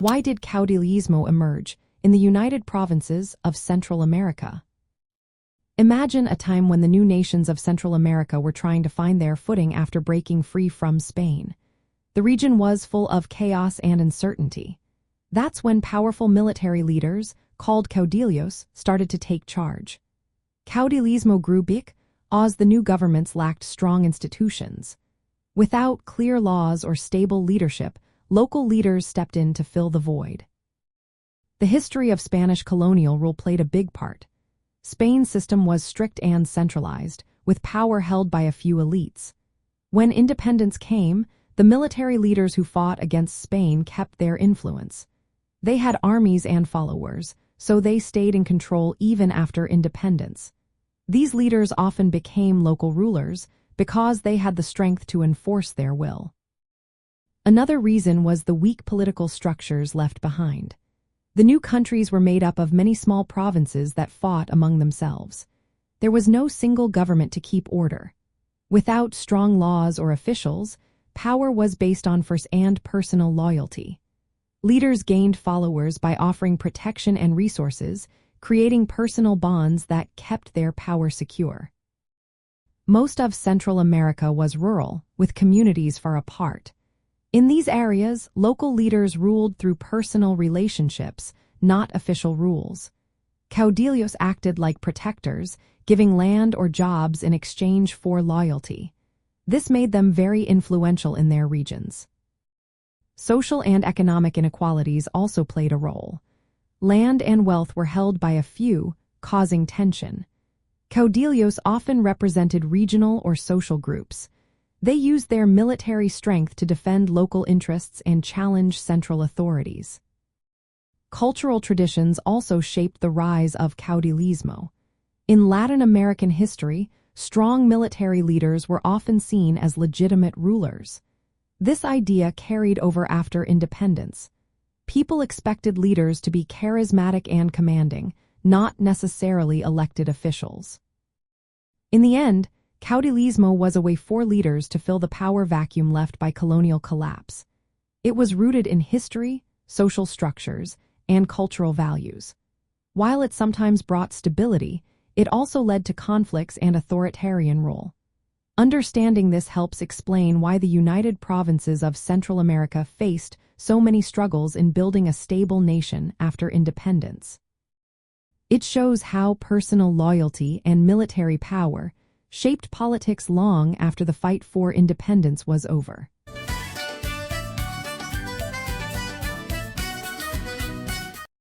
Why did Caudillismo emerge in the United Provinces of Central America? Imagine a time when the new nations of Central America were trying to find their footing after breaking free from Spain. The region was full of chaos and uncertainty. That's when powerful military leaders, called caudillos, started to take charge. Caudillismo grew big as the new governments lacked strong institutions. Without clear laws or stable leadership, local leaders stepped in to fill the void. The history of Spanish colonial rule played a big part. Spain's system was strict and centralized, with power held by a few elites. When independence came, the military leaders who fought against Spain kept their influence. They had armies and followers, so they stayed in control even after independence. These leaders often became local rulers because they had the strength to enforce their will. Another reason was the weak political structures left behind. The new countries were made up of many small provinces that fought among themselves. There was no single government to keep order. Without strong laws or officials, power was based on first-hand personal loyalty. Leaders gained followers by offering protection and resources, creating personal bonds that kept their power secure. Most of Central America was rural, with communities far apart. In these areas, local leaders ruled through personal relationships, not official rules. Caudillos acted like protectors, giving land or jobs in exchange for loyalty. This made them very influential in their regions. Social and economic inequalities also played a role. Land and wealth were held by a few, causing tension. Caudillos often represented regional or social groups. They used their military strength to defend local interests and challenge central authorities. Cultural traditions also shaped the rise of caudillismo. In Latin American history, strong military leaders were often seen as legitimate rulers. This idea carried over after independence. People expected leaders to be charismatic and commanding, not necessarily elected officials. In the end, caudillismo was a way for leaders to fill the power vacuum left by colonial collapse. It was rooted in history, social structures, and cultural values. While it sometimes brought stability, it also led to conflicts and authoritarian rule. Understanding this helps explain why the United Provinces of Central America faced so many struggles in building a stable nation after independence. It shows how personal loyalty and military power shaped politics long after the fight for independence was over.